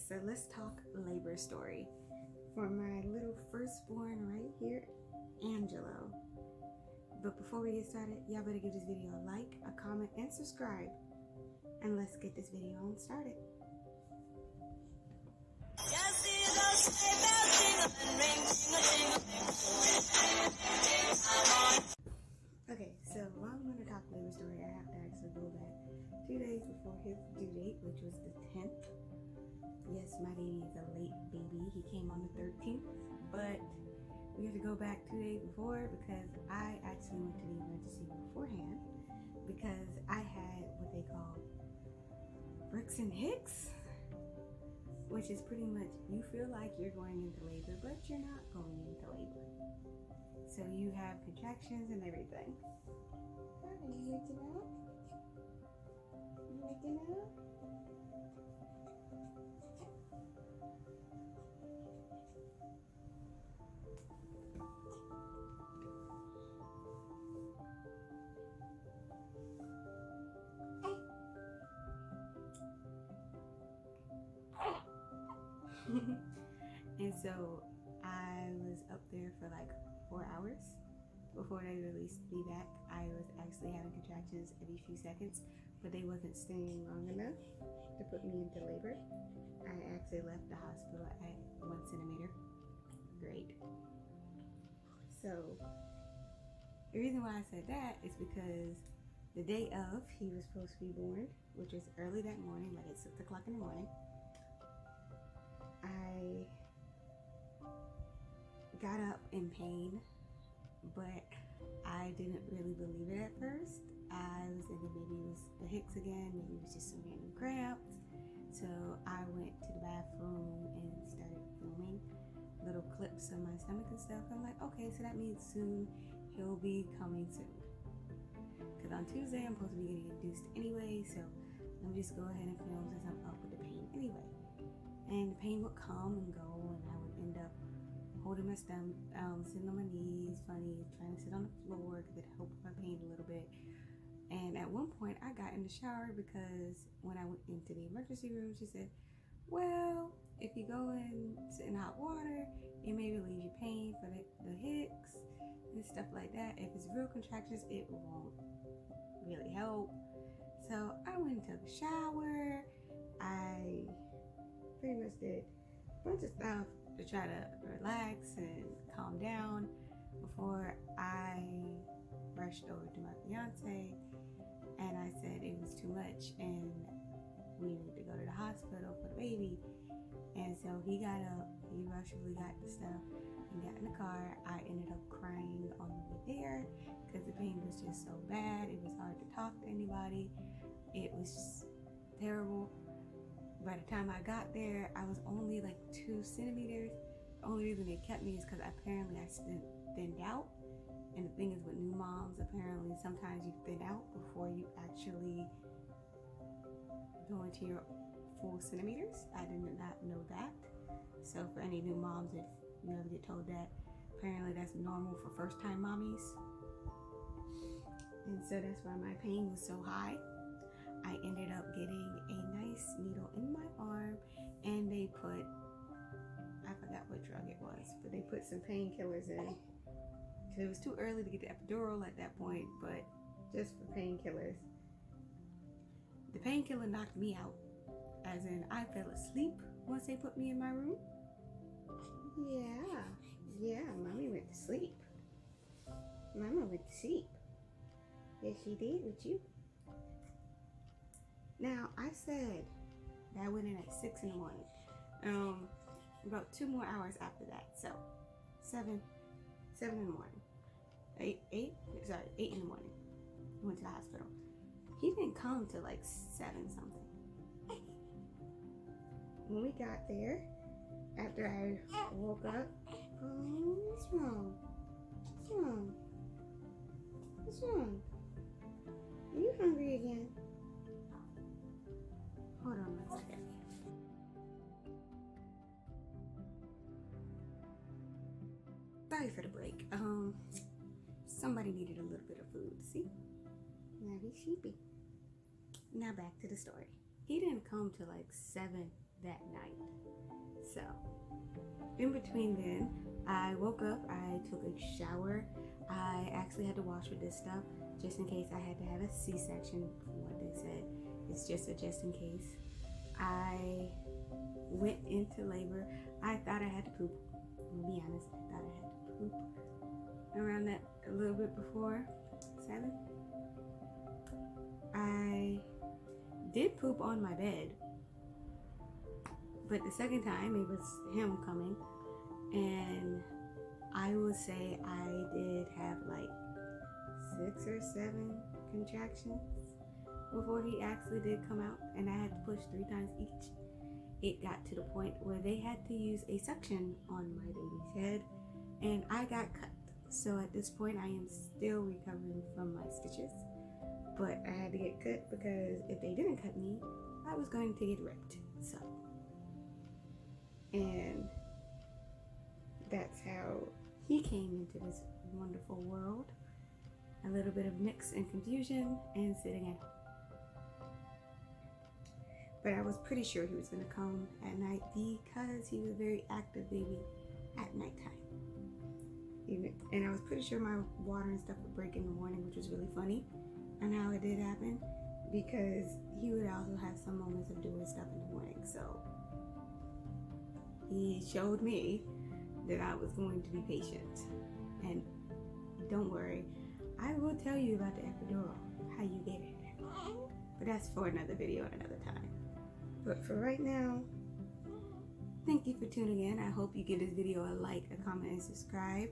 so let's talk labor story for my little firstborn right here, Angelo. But before we get started, y'all better give this video a like, a comment, and subscribe. And let's get this video on started. Okay, so while I'm going to talk labor story, I have to actually go back 2 days before his due date, which was the 10th. Yes, my baby is a late baby. He came on the 13th, but we have to go back 2 days before because I actually went to the emergency beforehand because I had what they call Bricks and Hicks, which is pretty much you feel like you're going into labor, but you're not going into labor. So you have contractions and everything. Are you waking up? You waking up? And so I was up there for like 4 hours before they released me back. I was actually having contractions every few seconds, but they wasn't staying long enough to put me into labor. I actually left the hospital at 1 centimeter. Great. So the reason why I said that is because the day of he was supposed to be born, which was early that morning, like at 6 o'clock in the morning, I got up in pain, but I didn't really believe it at first. I was thinking maybe it was the hicks again, maybe it was just some random cramps. So I went to the bathroom and started filming little clips of my stomach and stuff. I'm like, okay, so that means soon he'll be coming soon. Because on Tuesday I'm supposed to be getting induced anyway, so let me just go ahead and film since I'm up with the pain anyway. And the pain would come and go, and I would end up holding my stomach, sitting on my knees, funny, trying to sit on the floor because it helped my pain a little bit. And at one point, I got in the shower because when I went into the emergency room, she said, well, if you go and sit in hot water, it may relieve your pain for the hicks and stuff like that. If it's real contractions, it won't really help. So I went and took a shower. I pretty much did a bunch of stuff to try to relax and calm down before I rushed over to my fiance and I said it was too much and we needed to go to the hospital for the baby. And so he got up, he rushedly got the stuff and got in the car. I ended up crying on the way there because the pain was just so bad. It was hard to talk to anybody. It was just terrible. By the time I got there, I was only like 2 centimeters. The only reason they kept me is because apparently I thinned out. And the thing is with new moms, apparently sometimes you thin out before you actually go into your full centimeters. I did not know that. So for any new moms, if you ever get told that, apparently that's normal for first time mommies. And so that's why my pain was so high. I ended up getting a nice needle in my arm and they put, I forgot what drug it was, but they put some painkillers in. Because it was too early to get the epidural at that point, but just for painkillers. The painkiller knocked me out, as in I fell asleep once they put me in my room. Yeah, mommy went to sleep. Mama went to sleep. Yes, she did with you. Now, I said that I went in at 6 in the morning. About 2 more hours after that. So, 7 in the morning. 8 in the morning. I went to the hospital. He didn't come till like 7 something. When we got there, after I woke up, what's wrong? What's wrong? What's wrong? Are you hungry again? Hold on 1 second. Sorry for the break. Somebody needed a little bit of food. See? Now he's sheepy. Now back to the story. He didn't come till like 7 that night. So in between then, I woke up, I took a shower. I actually had to wash with this stuff just in case I had to have a C-section, from what they said. It's just a just in case. I went into labor. I thought I had to poop. I'm gonna be honest, I thought I had to poop around that a little bit before 7. I did poop on my bed, but the second time it was him coming, and I would say I did have like 6 or 7 contractions before he actually did come out, and I had to push 3 times each. It got to the point where they had to use a suction on my baby's head, and I got cut. So at this point I am still recovering from my stitches, but I had to get cut because if they didn't cut me, I was going to get ripped. So, and that's how he came into this wonderful world. A little bit of mix and confusion and sitting at home. But I was pretty sure he was going to come at night because he was a very active baby at nighttime. And I was pretty sure my water and stuff would break in the morning, which was really funny. And how it did happen, because he would also have some moments of doing stuff in the morning. So he showed me that I was going to be patient. And don't worry, I will tell you about the epidural, how you get it. But that's for another video at another time. But for right now, thank you for tuning in. I hope you give this video a like, a comment, and subscribe.